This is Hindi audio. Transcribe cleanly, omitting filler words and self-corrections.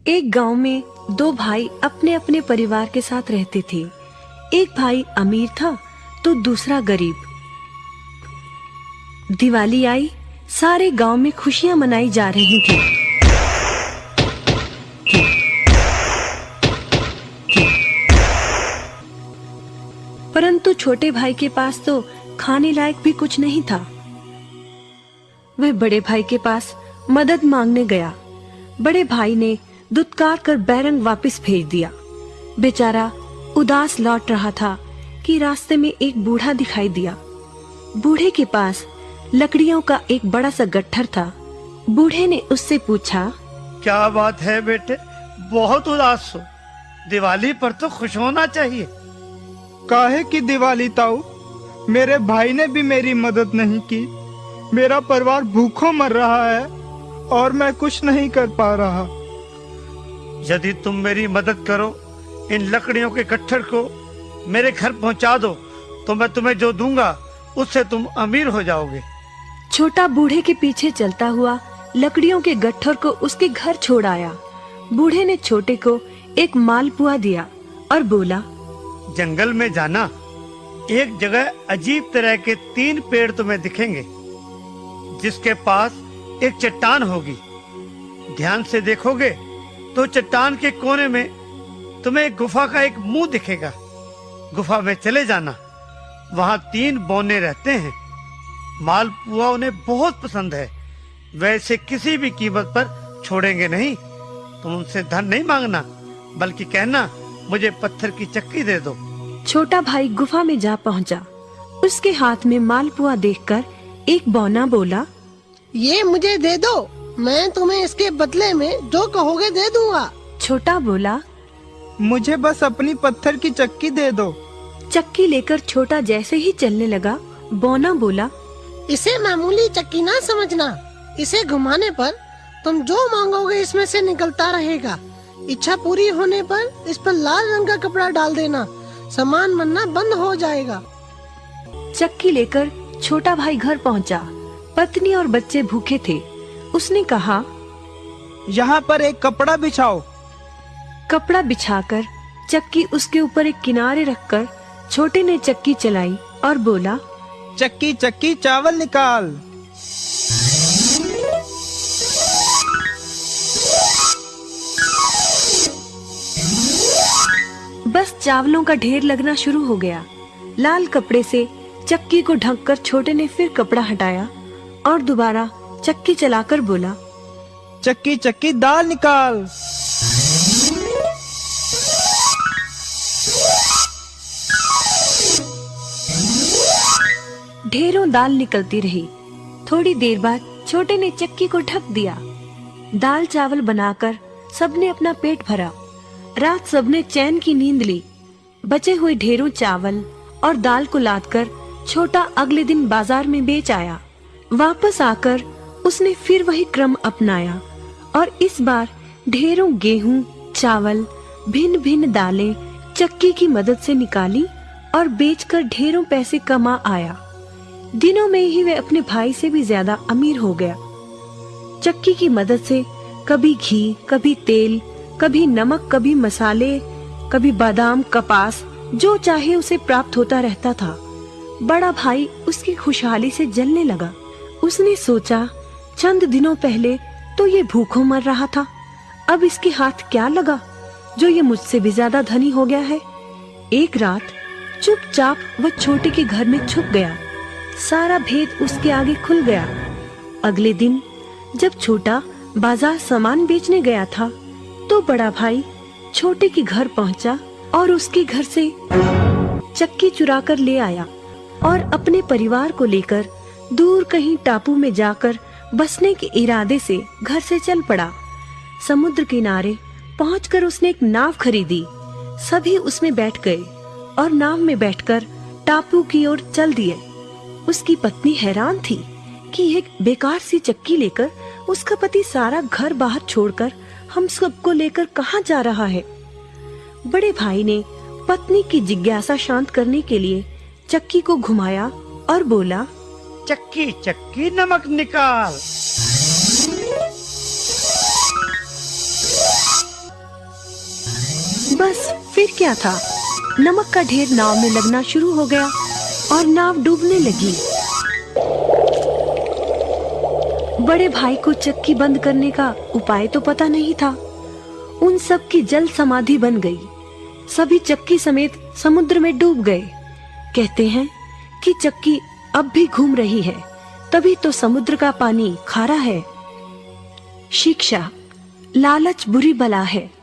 एक गांव में दो भाई अपने अपने परिवार के साथ रहते थे। एक भाई अमीर था तो दूसरा गरीब। दिवाली आई, सारे गांव में खुशियां मनाई जा रही थी। परंतु छोटे भाई के पास तो खाने लायक भी कुछ नहीं था। वह बड़े भाई के पास मदद मांगने गया। बड़े भाई ने दुत्कार कर बैरंग वापस भेज दिया। बेचारा उदास लौट रहा था कि रास्ते में एक बूढ़ा दिखाई दिया। बूढ़े के पास लकड़ियों का एक बड़ा सा गट्ठर था। बूढ़े ने उससे पूछा, क्या बात है बेटे, बहुत उदास हो? दिवाली पर तो खुश होना चाहिए। काहे की दिवाली ताऊ, मेरे भाई ने भी मेरी मदद नहीं की। मेरा परिवार भूखों मर रहा है और मैं कुछ नहीं कर पा रहा। यदि तुम मेरी मदद करो, इन लकड़ियों के गट्ठर को मेरे घर पहुंचा दो, तो मैं तुम्हें जो दूंगा उससे तुम अमीर हो जाओगे। छोटा बूढ़े के पीछे चलता हुआ लकड़ियों के गट्ठर को उसके घर छोड़ आया। बूढ़े ने छोटे को एक मालपुआ दिया और बोला, जंगल में जाना, एक जगह अजीब तरह के 3 पेड़ तुम्हें दिखेंगे, जिसके पास एक चट्टान होगी। ध्यान से देखोगे तो चट्टान के कोने में तुम्हें एक गुफा का एक मुंह दिखेगा। गुफा में चले जाना, वहाँ 3 बौने रहते हैं। मालपुआ उन्हें बहुत पसंद है, वैसे किसी भी कीमत पर छोड़ेंगे नहीं। तुम उनसे धन नहीं मांगना, बल्कि कहना मुझे पत्थर की चक्की दे दो। छोटा भाई गुफा में जा पहुंचा। उसके हाथ में मालपुआ देखकर एक बौना बोला, ये मुझे दे दो, मैं तुम्हें इसके बदले में जो कहोगे दे दूंगा। छोटा बोला, मुझे बस अपनी पत्थर की चक्की दे दो। चक्की लेकर छोटा जैसे ही चलने लगा, बौना बोला, इसे मामूली चक्की ना समझना, इसे घुमाने पर तुम जो मांगोगे इसमें से निकलता रहेगा। इच्छा पूरी होने पर इस पर लाल रंग का कपड़ा डाल देना, सामान बनना बंद हो जाएगा। चक्की लेकर छोटा भाई घर पहुंचा। पत्नी और बच्चे भूखे थे। उसने कहा, यहाँ पर एक कपड़ा बिछाओ। कपड़ा बिछाकर चक्की उसके ऊपर एक किनारे रखकर छोटे ने चक्की चलाई और बोला, चक्की चक्की चावल निकाल। बस चावलों का ढेर लगना शुरू हो गया। लाल कपड़े से चक्की को ढककर छोटे ने फिर कपड़ा हटाया और दोबारा चक्की चलाकर बोला, चक्की चक्की दाल निकाल। ढेरों दाल निकलती रही। थोड़ी देर बाद छोटे ने चक्की को ढक दिया। दाल चावल बनाकर सबने अपना पेट भरा। रात सबने चैन की नींद ली। बचे हुए ढेरों चावल और दाल को लादकर छोटा अगले दिन बाजार में बेच आया। वापस आकर उसने फिर वही क्रम अपनाया और इस बार ढेरों गेहूं, चावल, भिन्न भिन्न दालें चक्की की मदद से निकाली और बेचकर ढेरों पैसे कमा आया। दिनों में ही वह अपने भाई से भी ज्यादा अमीर हो गया। चक्की की मदद से कभी घी, कभी तेल, कभी नमक, कभी मसाले, कभी बादाम, कपास, जो चाहे उसे प्राप्त होता रहता था। बड़ा भाई उसकी खुशहाली से जलने लगा। उसने सोचा, चंद दिनों पहले तो ये भूखों मर रहा था, अब इसके हाथ क्या लगा जो ये मुझसे भी ज्यादा धनी हो गया है। एक रात चुपचाप वह छोटे के घर में छुप गया। सारा भेद उसके आगे खुल गया। अगले दिन जब छोटा बाजार सामान बेचने गया था, तो बड़ा भाई छोटे के घर पहुंचा और उसके घर से चक्की चुरा कर ले आया और अपने परिवार को लेकर दूर कहीं टापू में जाकर बसने के इरादे से घर से चल पड़ा। समुद्र किनारे पहुंचकर उसने एक नाव खरीदी। सभी उसमें बैठ गए और नाव में बैठकर टापू की ओर चल दिए। उसकी पत्नी हैरान थी कि एक बेकार सी चक्की लेकर उसका पति सारा घर बाहर छोड़कर हम सबको लेकर कहाँ जा रहा है। बड़े भाई ने पत्नी की जिज्ञासा शांत करने के लिए चक्की को घुमाया और बोला, चक्की चक्की नमक निकाल। बस फिर क्या था, नमक का ढेर नाव में लगना शुरू हो गया और नाव डूबने लगी। बड़े भाई को चक्की बंद करने का उपाय तो पता नहीं था। उन सब की जल समाधि बन गई। सभी चक्की समेत समुद्र में डूब गए। कहते हैं कि चक्की अब भी घूम रही है, तभी तो समुद्र का पानी खारा है। शिक्षा, लालच बुरी बला है।